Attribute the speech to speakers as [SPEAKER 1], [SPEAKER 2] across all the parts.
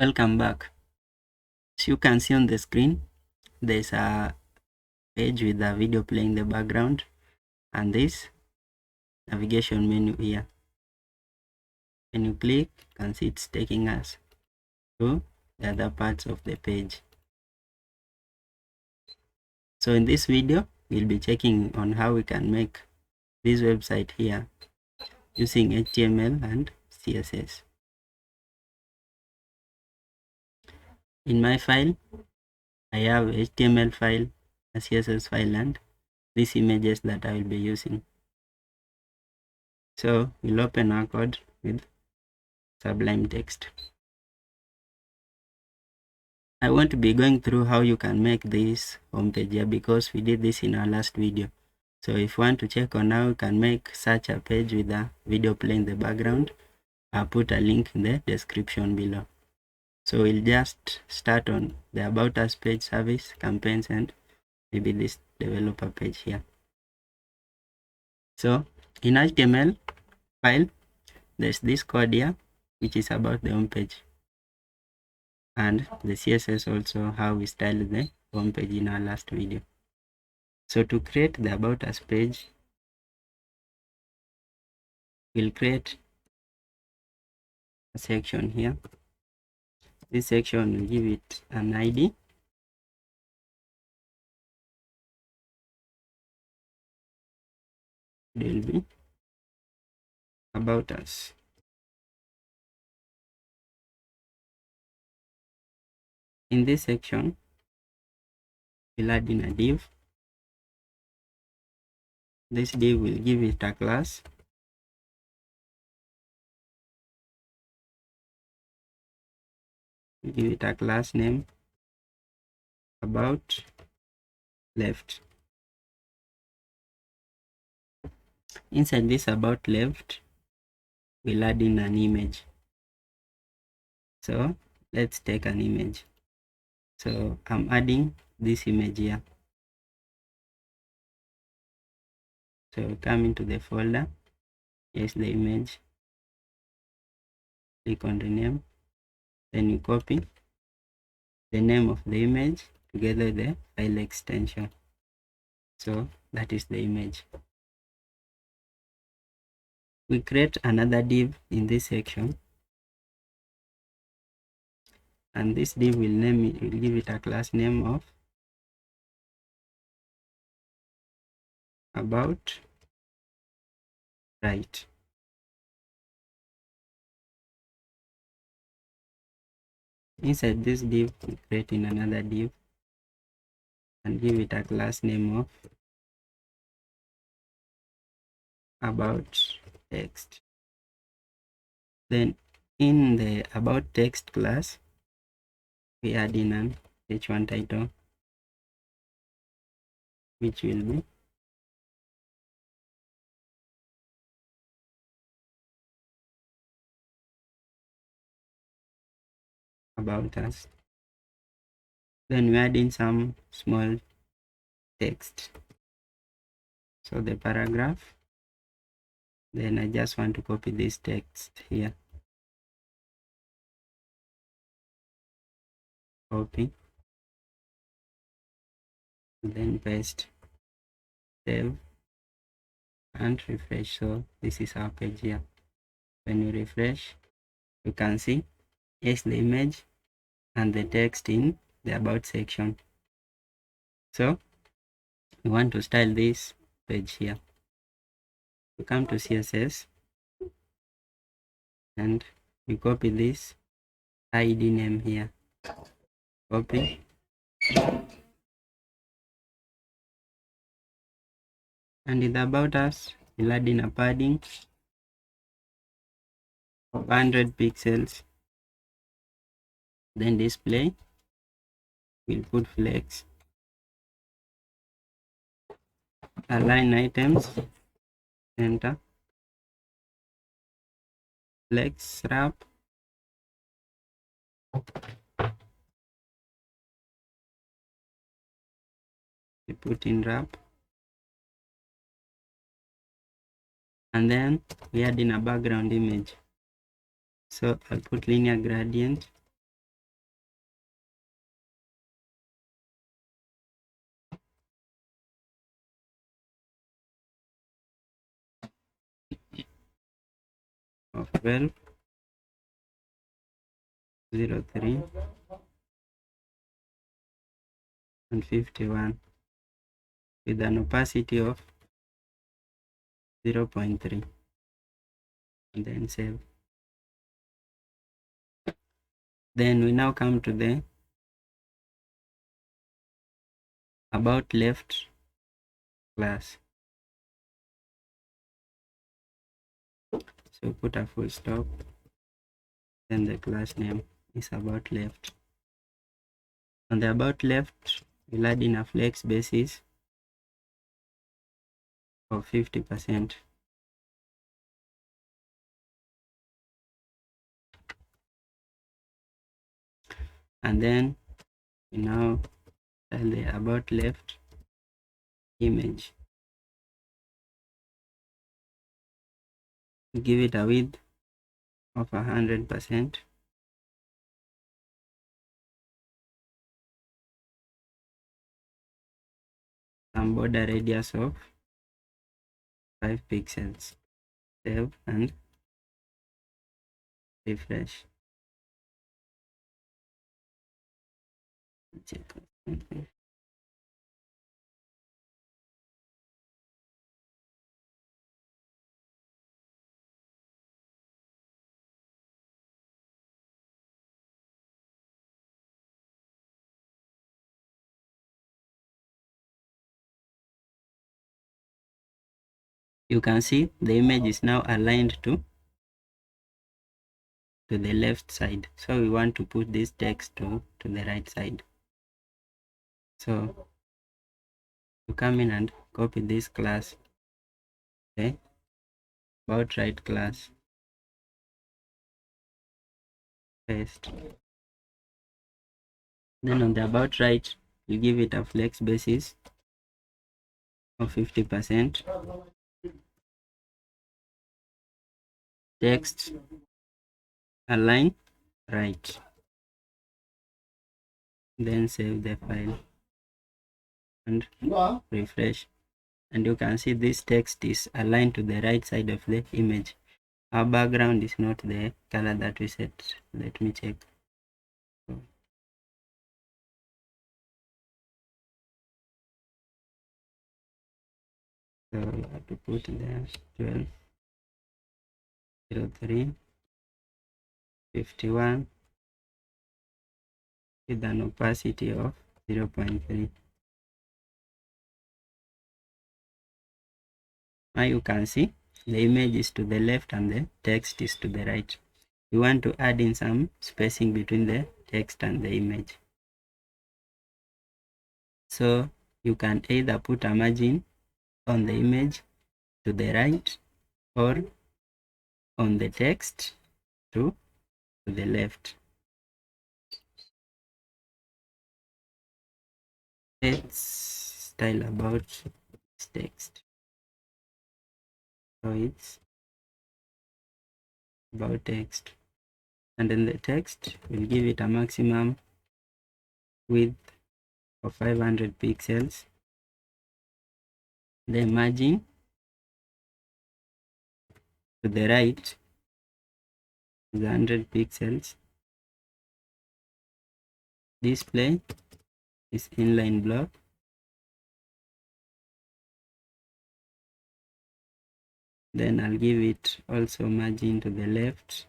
[SPEAKER 1] Welcome back. As you can see on the screen, there's a page with a video playing in the background and this navigation menu here. When you click, you can see it's taking us to the other parts of the page. So in this video, we'll be checking on how we can make this website here using HTML and CSS. In my file, I have HTML file, a CSS file, and these images that I will be using. So we'll open our code with Sublime Text. I want to be going through how you can make this homepage here because we did this in our last video. So if you want to check on how you can make such a page with a video playing in the background, I'll put a link in the description below. So we'll just start on the About Us page, service, campaigns, and maybe this developer page here. So in HTML file, there's this code here, which is about the homepage. And the CSS also how we styled the homepage in our last video. So to create the About Us page, we'll create a section here. This section will give it an ID. It will be About Us. In this section, we'll add in a div. This div will give it a class. We'll give it a class name About Left. Inside this About Left, we'll add in an image. So let's take an image. So I'm adding this image here. So come into the folder. Here's the image. Click on the name. Then you copy the name of the image together with the file extension. So that is the image. We create another div in this section. And this div will name it, will give it a class name of About Right. Inside this div, we create in another div and give it a class name of About Text. Then in the About Text class, we add in an h1 title, which will be About Us. Then we add in some small text. So the paragraph. Then I just want to copy this text here. Copy. Then paste. Save. And refresh. So this is our page here. When you refresh, you can see here's the image and the text in the About section. So we want to style this page here. We come to CSS and we copy this ID name here. Copy. And in the About Us, we'll add in a padding of 100 pixels. Then display, we'll put flex. Align items, enter. Flex wrap. We put in wrap. And then we add in a background image. So I'll put linear gradient of 12, 03, and 51 with an opacity of 0.3, and then save. Then we now come to the about left class. So put a full stop, then the class name is about left. On the about left, we'll add in a flex basis of 50%. And then we now tell the about left image. Give it a width of 100%. Some border radius of 5 pixels. Save and refresh. Check. You can see the image is now aligned to the left side. So we want to put this text to the right side. So you come in and copy this class, okay, about right class, paste. Then on the about right, you give it a flex basis of 50%. Text align right. Then save the file and refresh. And you can see this text is aligned to the right side of the image. Our background is not the color that we set. Let me check. So you have to put there 12, 03, 51 with an opacity of 0.3. Now you can see the image is to the left and the text is to the right. You want to add in some spacing between the text and the image. So you can either put a margin on the image to the right or on the text to the left. Let's style about this text. So it's about text, and in the text we'll give it a maximum width of 500 pixels. The margin to the right is 100 pixels. Display is inline block. Then I'll give it also margin to the left,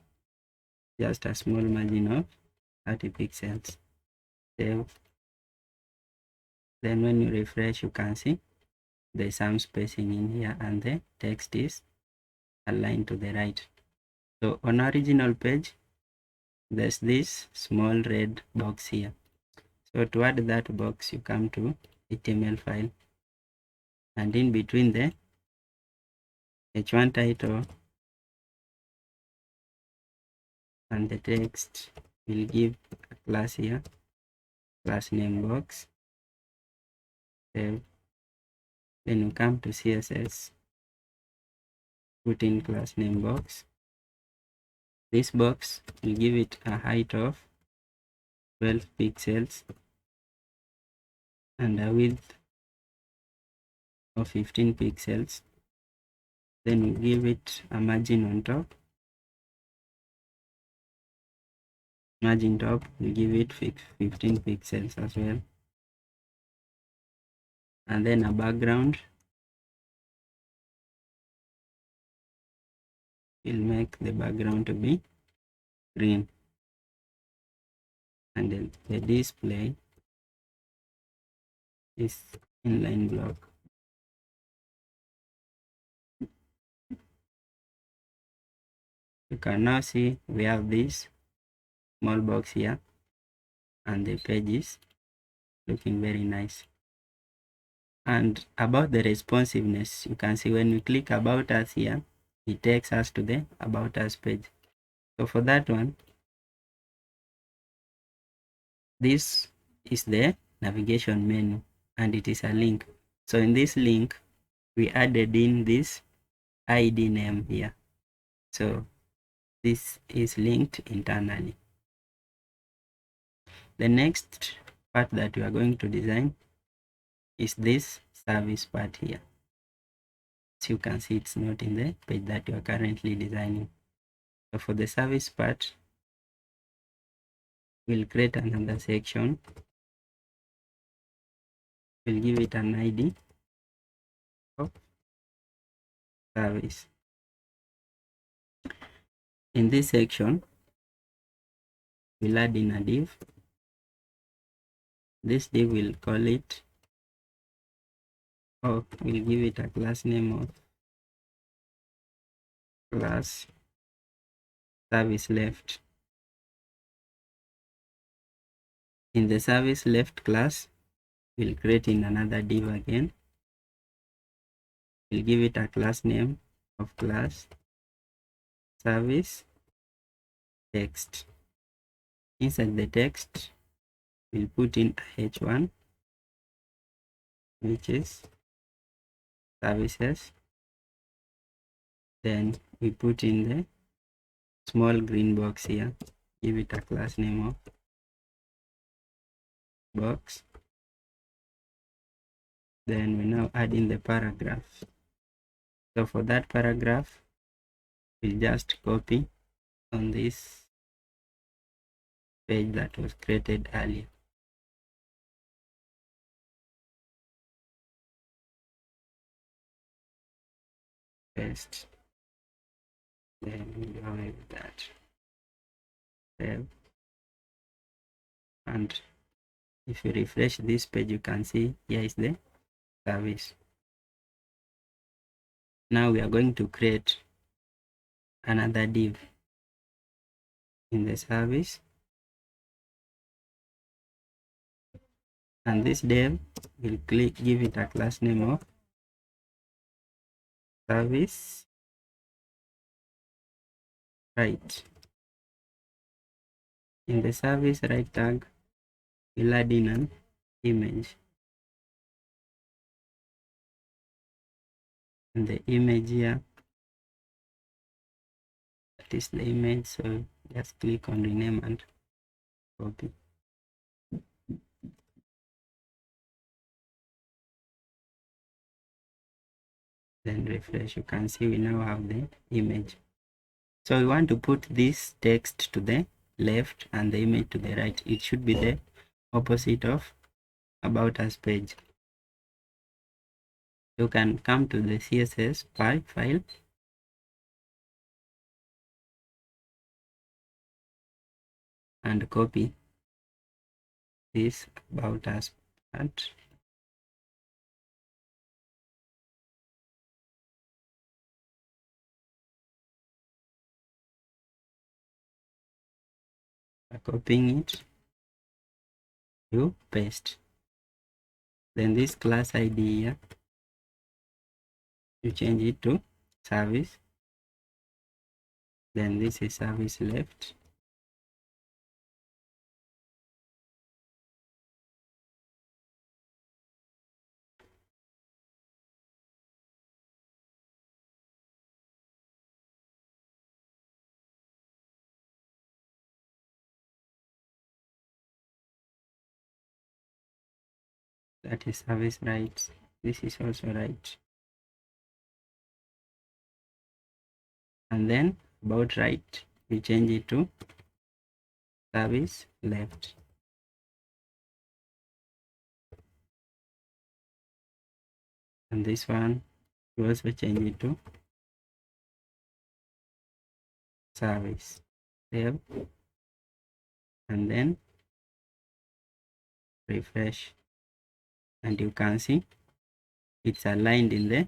[SPEAKER 1] just a small margin of 30 pixels. Save. Then when you refresh, you can see there's some spacing in here and the text is aligned to the right. So on original page, there's this small red box here. So to add that box, you come to HTML file, and in between the H1 title and the text, we'll give a class here, class name box. Save. Then you come to CSS, put in class name box. This box will give it a height of 12 pixels and a width of 15 pixels. Then we give it a margin on top margin top, we'll give it 15 pixels as well. And then a background, we'll make the background to be green. And then the display is inline block. You can now see we have this small box here and the page is looking very nice. And about the responsiveness, you can see when we click about us here, it takes us to the about us page. So for that one, this is the navigation menu and it is a link. So in this link, we added in this ID name here. So this is linked internally. The next part that we are going to design is this service part here. So you can see it's not in the page that you are currently designing. So for the service part, we'll create another section. We'll give it an ID of service. In this section, we'll add in a div. This div will call it, or we'll give it a class name of class service left. In the service left class, we'll create in another div again. We'll give it a class name of class service text. Inside the text, we'll put in h1, which is services. Then we put in the small green box here, give it a class name of box. Then we now add in the paragraph. So for that paragraph, we'll just copy on this page that was created earlier. Paste. Then we go with that. Save. And if you refresh this page, you can see here is the service. Now we are going to create another div in the service, and this div will give it a class name of service right. In the service right tag, we'll add in an image, and the image here, that is the image. So just click on rename and copy. Then refresh, you can see we now have the image. So we want to put this text to the left and the image to the right. It should be the opposite of about us page. You can come to the CSS file and copy this about us part. By copying it, you paste. Then this class ID here, you change it to service. Then this is service left. That is service right. This is also right. And then about right, we change it to service left. And this one, we also change it to service. Save. And then refresh. And you can see it's aligned in the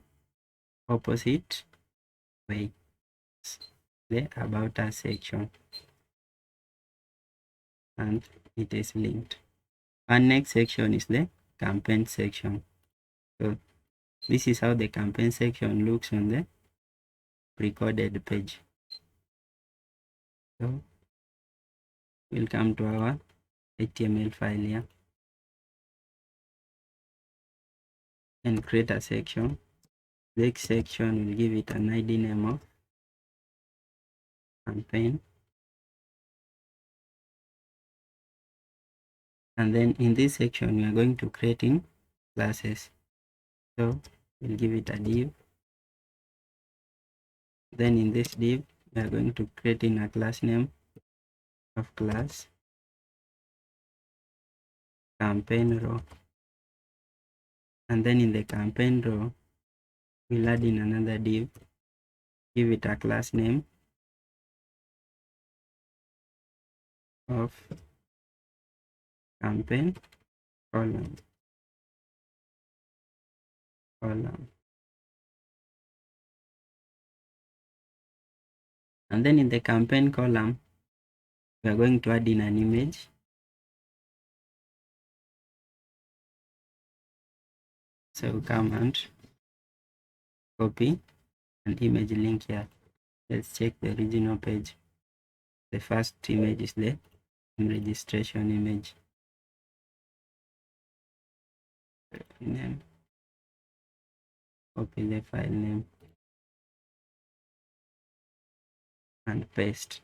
[SPEAKER 1] opposite way. The About Us section. And it is linked. And next section is the campaign section. So this is how the campaign section looks on the recorded page. So we'll come to our HTML file here and create a section. Next section will give it an ID name of campaign. And then in this section we are going to create in classes. So we'll give it a div. Then in this div we are going to create in a class name of class campaign row. And then in the campaign row we'll add in another div, give it a class name of campaign column. And then in the campaign column we are going to add in an image. So come and copy an image link here. Let's check the original page. The first image is the registration image. Name. Copy the file name and paste.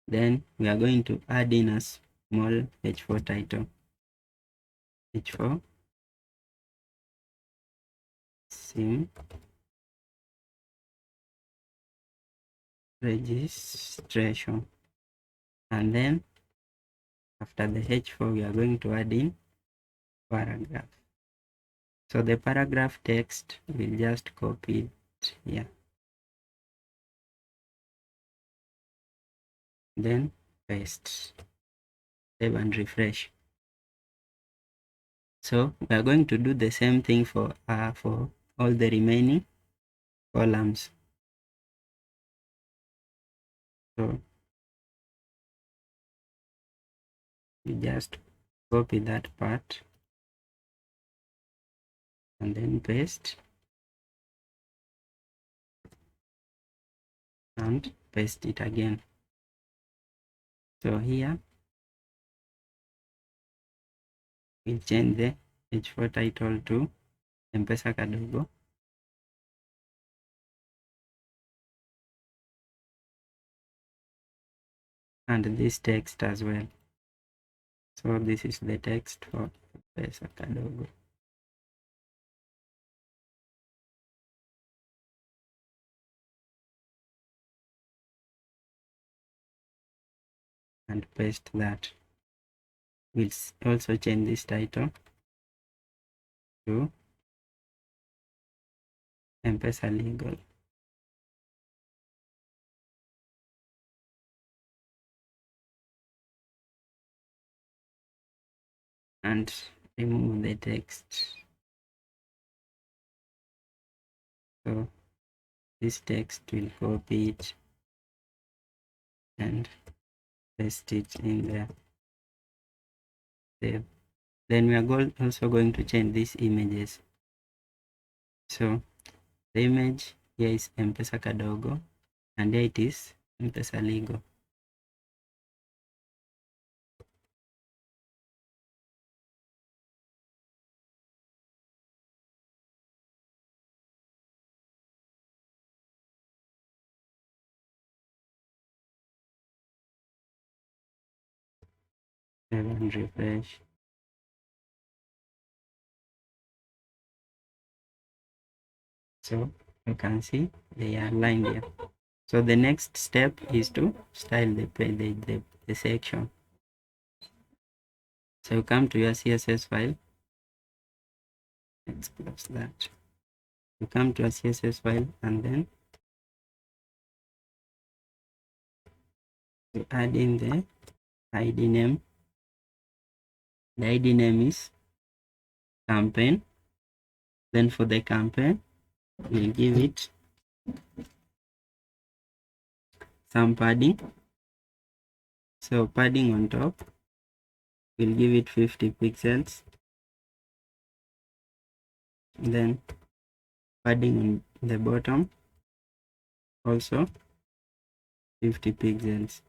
[SPEAKER 1] Then we are going to add in a small h4 title. H4 sim registration. And then after the h4 we are going to add in paragraph. So the paragraph text will just copy it here. Then paste. Save and refresh. So we are going to do the same thing for all the remaining columns. So you just copy that part and then paste and paste it again. So here we'll change the h4 title to M-Pesa Kadogo. And this text as well. So this is the text for M-Pesa Kadogo. And paste that. We'll also change this title to M-Pesa Legal. And remove the text. So this text will copy it and paste it in there. Save. Then we are also going to change these images. So the image here is M-Pesa Kadogo and here it is M-Pesa Legal. Save and refresh. So you can see they are aligned here. So the next step is to style the page, the section. So you come to your CSS file. Let's close that. You come to a CSS file and then you add in the ID name. The ID name is campaign. Then for the campaign, we'll give it some padding. So padding on top, we'll give it 50 pixels. Then padding on the bottom, also 50 pixels.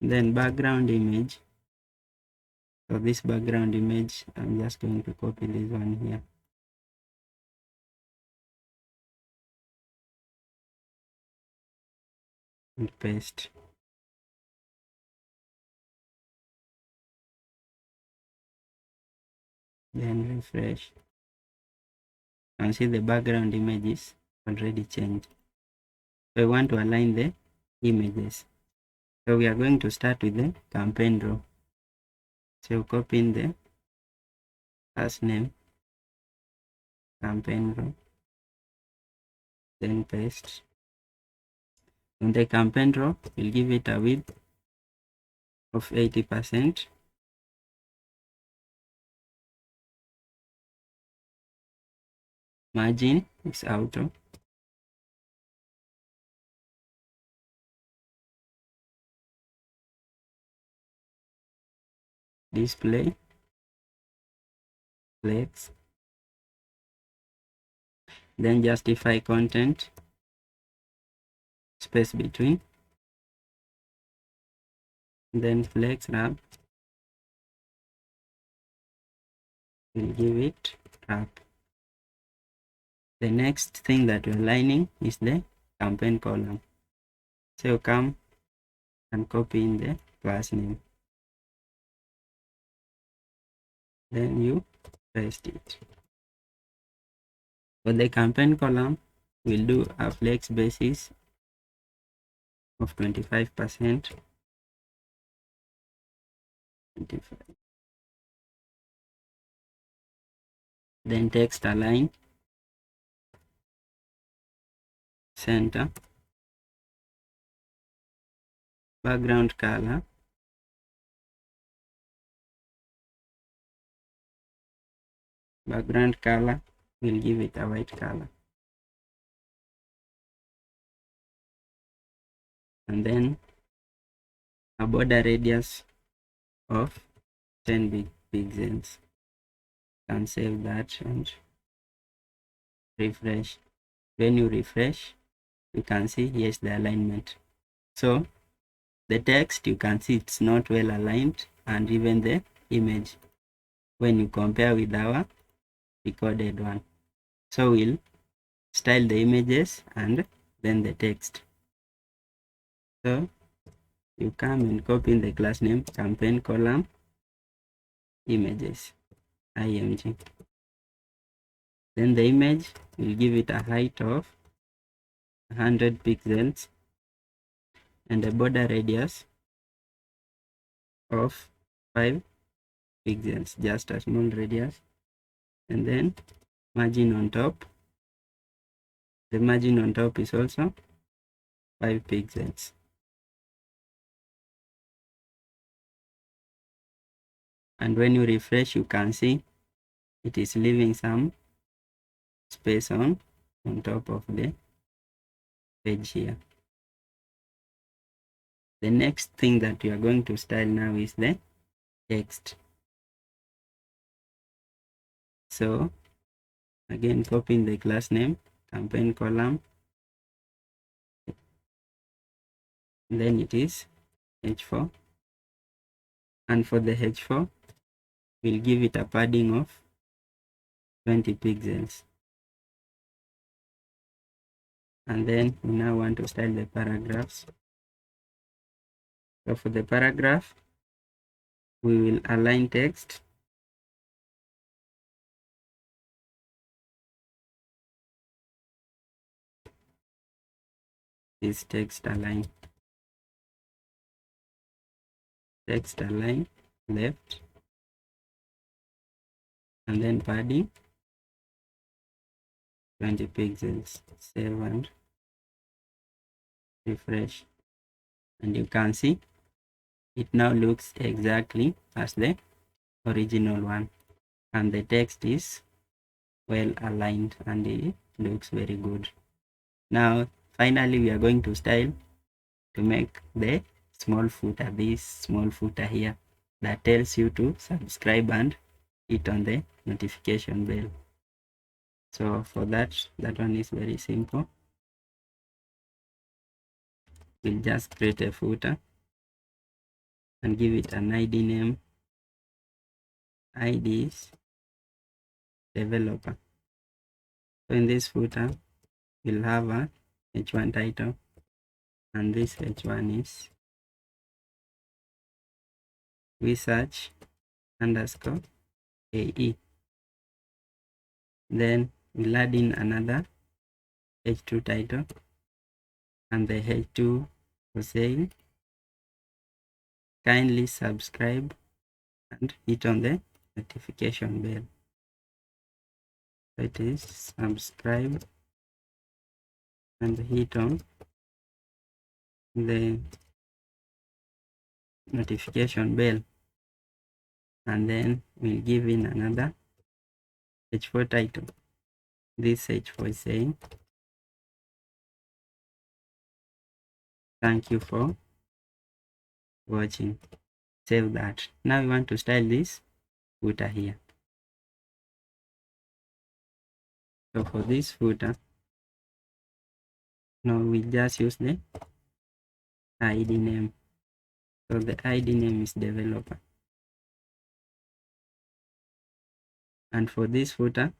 [SPEAKER 1] Then background image. So this background image, I'm just going to copy this one here. And paste. Then refresh. And see the background image is already changed. So I want to align the images. So we are going to start with the campaign row. So copy in the first name, campaign row, then paste. On the campaign row, we'll give it a width of 80%. Margin is auto. Display, flex. Then justify content, space between. Then flex wrap. We'll give it wrap. The next thing that we're aligning is the campaign column. So come and copy in the class name. Then you paste it. For the campaign column, we'll do a flex basis of 25%. 25. Then text align, center, background color, we'll give it a white color. And then a border radius of 10 pixels. And save that and refresh. When you refresh, you can see yes, the alignment. So the text, you can see it's not well aligned, and even the image when you compare with our recorded one. So we'll style the images and then the text. So you come and copy in the class name, campaign column, images, img. Then the image, will give it a height of 100 pixels and a border radius of 5 pixels, just a small radius. And then margin on top, the margin on top is also 5 pixels. And when you refresh, you can see it is leaving some space on top of the page here. The next thing that we are going to style now is the text. So again, copy in the class name, campaign column, then it is h4, and for the h4, we'll give it a padding of 20 pixels. And then we now want to style the paragraphs. So for the paragraph, we will align text, is text align left, and then padding 20 pixels. Save and refresh, and you can see it now looks exactly as the original one, and the text is well aligned and it looks very good. Now finally we are going to style to make the small footer, this small footer here that tells you to subscribe and hit on the notification bell. So for that one is very simple. We'll just create a footer and give it an ID name. ID is developer. So in this footer we'll have a h1 title, and this h1 is research underscore AE. Then we'll add in another h2 title, and the h2 will say kindly subscribe and hit on the notification bell. So it is subscribe and hit on the notification bell, and then we'll give in another h4 title. This h4 is saying thank you for watching. Save that. Now we want to style this footer here. So for this footer, now we just use the ID name. So the ID name is developer, and for this footer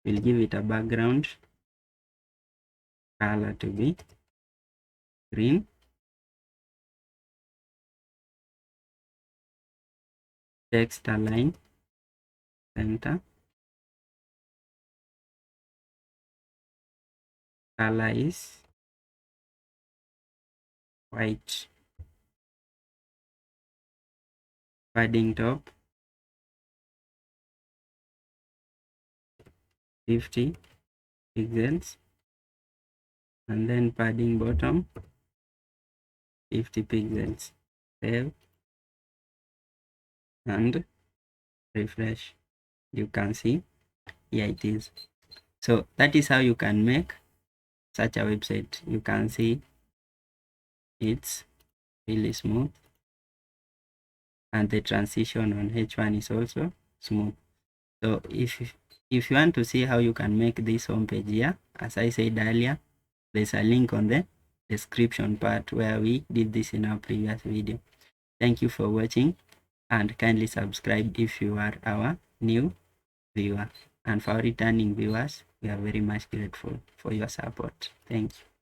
[SPEAKER 1] we'll give it a background color to be green, text align center, color is white, padding top 50 pixels, and then padding bottom 50 pixels. Save and refresh. You can see here it is. So that is how you can make such a website. You can see it's really smooth, and the transition on h1 is also smooth. So if you want to see how you can make this homepage here, as I said earlier, there's a link on the description part where we did this in our previous video. Thank you for watching, and kindly subscribe if you are our new viewer, and for returning viewers we are very much grateful for your support. Thank you.